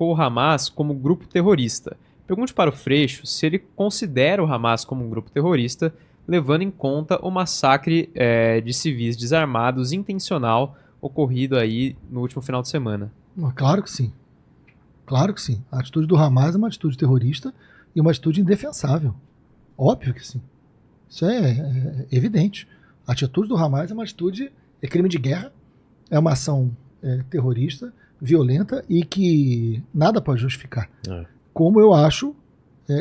classificou o Hamas como grupo terrorista. Pergunte para o Freixo se ele considera o Hamas como um grupo terrorista, levando em conta o massacre de civis desarmados intencional ocorrido aí no último final de semana. Claro que sim. Claro que sim. A atitude do Hamas é uma atitude terrorista e uma atitude indefensável. Óbvio que sim. Isso é evidente. A atitude do Hamas é uma atitude, é crime de guerra, é uma ação terrorista, violenta e que nada pode justificar. Como eu acho,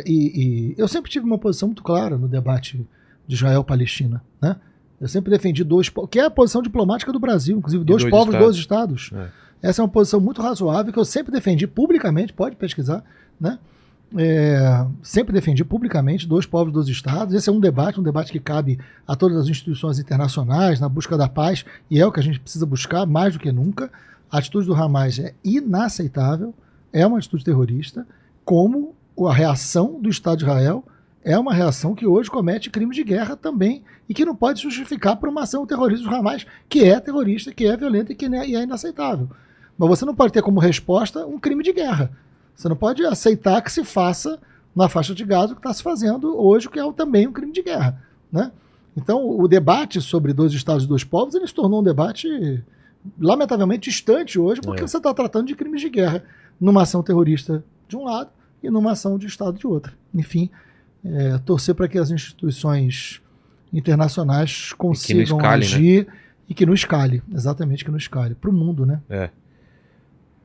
e eu sempre tive uma posição muito clara no debate de Israel-Palestina, né? Eu sempre defendi que é a posição diplomática do Brasil, inclusive dois povos, dois estados. Essa é uma posição muito razoável que eu sempre defendi publicamente, pode pesquisar, né? Sempre defendi publicamente dois povos, dois estados. Esse é um debate que cabe a todas as instituições internacionais na busca da paz, e é o que a gente precisa buscar mais do que nunca. A atitude do Hamas é inaceitável, é uma atitude terrorista, como a reação do Estado de Israel é uma reação que hoje comete crimes de guerra também e que não pode justificar por uma ação terrorista do Hamas, que é terrorista, que é violenta e que é inaceitável. Mas você não pode ter como resposta um crime de guerra. Você não pode aceitar que se faça na faixa de Gaza o que está se fazendo hoje, que é também um crime de guerra, né? Então, o debate sobre dois estados e dois povos, ele se tornou um debate lamentavelmente distante hoje, porque você está tratando de crimes de guerra numa ação terrorista de um lado e numa ação de Estado de outro. Enfim, torcer para que as instituições internacionais consigam agir, né? E que não escale, exatamente, que não escale. Para o mundo, né?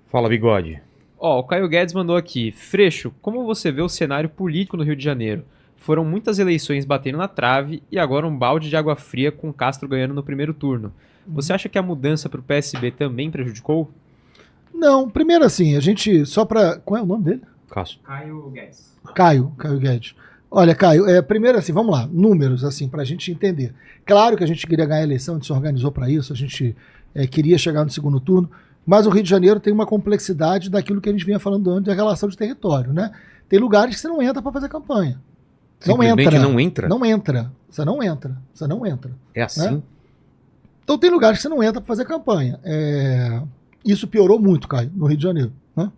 Fala, Bigode. O Caio Guedes mandou aqui. Freixo, como você vê o cenário político no Rio de Janeiro? Foram muitas eleições batendo na trave e agora um balde de água fria com Castro ganhando no primeiro turno. Você acha que a mudança para o PSB também prejudicou? Não, primeiro assim, a gente, só para... Qual é o nome dele? Caio Guedes. Caio Guedes. Olha, Caio, primeiro assim, vamos lá, números assim, para a gente entender. Claro que a gente queria ganhar a eleição, a gente se organizou para isso, a gente queria chegar no segundo turno, mas o Rio de Janeiro tem uma complexidade daquilo que a gente vinha falando antes da relação de território, né? Tem lugares que você não entra para fazer campanha. Simplesmente não entra? Não entra. Você não entra. É assim? Né? Então tem lugares que você não entra para fazer campanha. Isso piorou muito, Caio, no Rio de Janeiro, né?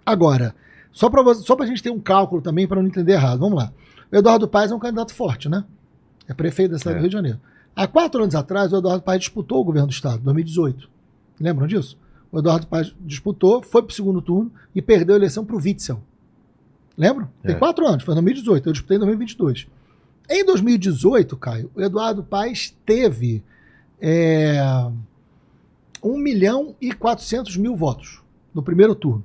Agora, só para a gente ter um cálculo também, para não entender errado, vamos lá. O Eduardo Paes é um candidato forte, né? É prefeito da cidade do Rio de Janeiro. Há 4 anos atrás, o Eduardo Paes disputou o governo do estado, em 2018. Lembram disso? O Eduardo Paes disputou, foi para o segundo turno e perdeu a eleição para o Witzel. Lembram? Tem 4 anos, foi em 2018, eu disputei em 2022. Em 2018, Caio, o Eduardo Paes teve 1.400.000 votos no primeiro turno.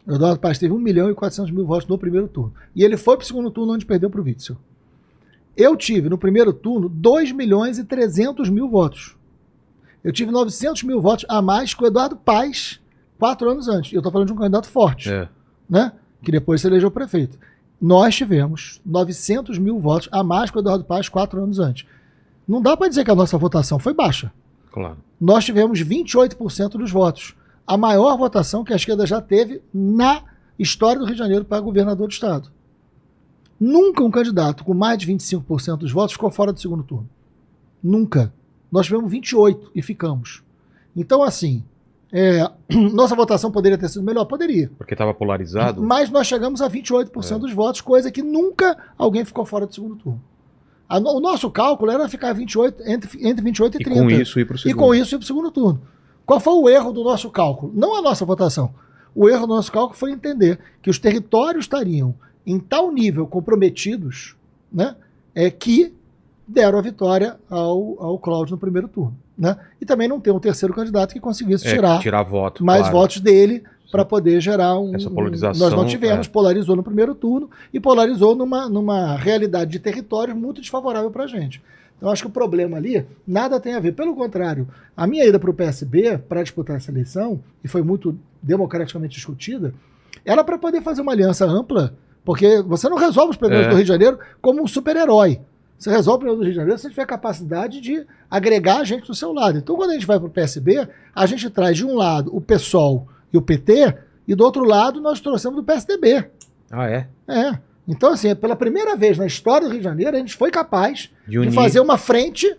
O Eduardo Paes teve 1.400.000 votos no primeiro turno. E ele foi para o segundo turno, onde perdeu para o Witzel. Eu tive, no primeiro turno, 2.300.000 votos. Eu tive 900.000 votos a mais que o Eduardo Paes 4 anos antes. Eu estou falando de um candidato forte, né? Que depois se elegeu prefeito. Nós tivemos 900.000 votos a mais que o Eduardo Paes 4 anos antes. Não dá para dizer que a nossa votação foi baixa. Claro. Nós tivemos 28% dos votos. A maior votação que a esquerda já teve na história do Rio de Janeiro para governador do estado. Nunca um candidato com mais de 25% dos votos ficou fora do segundo turno. Nunca. Nós tivemos 28 e ficamos. Então, assim, nossa votação poderia ter sido melhor? Poderia. Porque estava polarizado? Mas nós chegamos a 28% dos votos, coisa que nunca alguém ficou fora do segundo turno. O nosso cálculo era ficar 28, entre 28 e 30. Com isso ir para o segundo. E com isso ir para o segundo turno. Qual foi o erro do nosso cálculo? Não a nossa votação. O erro do nosso cálculo foi entender que os territórios estariam em tal nível comprometidos, né, que deram a vitória ao Cláudio no primeiro turno, né? E também não ter um terceiro candidato que conseguisse tirar voto, mais votos dele para poder gerar essa polarização. Nós não tivemos, polarizou no primeiro turno e polarizou numa realidade de território muito desfavorável para a gente. Então, acho que o problema ali nada tem a ver. Pelo contrário, a minha ida para o PSB para disputar essa eleição, e foi muito democraticamente discutida, era para poder fazer uma aliança ampla, porque você não resolve os problemas do Rio de Janeiro como um super-herói. Você resolve o problema do Rio de Janeiro se você tiver capacidade de agregar a gente do seu lado. Então, quando a gente vai para o PSB, a gente traz de um lado o PSOL e o PT, e do outro lado nós trouxemos do PSDB. Ah, é? Então, assim, pela primeira vez na história do Rio de Janeiro, a gente foi capaz de fazer uma frente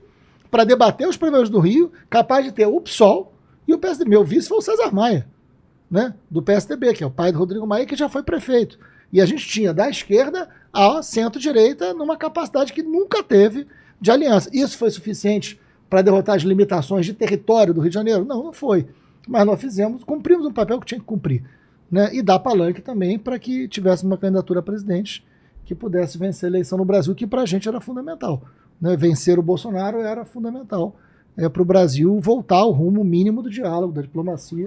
para debater os problemas do Rio, capaz de ter o PSOL e o PSDB. Meu vice foi o César Maia. né, do PSDB, que é o pai do Rodrigo Maia, que já foi prefeito. E a gente tinha da esquerda à centro-direita numa capacidade que nunca teve de aliança. Isso foi suficiente para derrotar as limitações de território do Rio de Janeiro? Não, não foi. Mas nós cumprimos um papel que tinha que cumprir, né, e dar palanque também para que tivesse uma candidatura a presidente que pudesse vencer a eleição no Brasil, que para a gente era fundamental. Né? Vencer o Bolsonaro era fundamental para o Brasil voltar ao rumo mínimo do diálogo, da diplomacia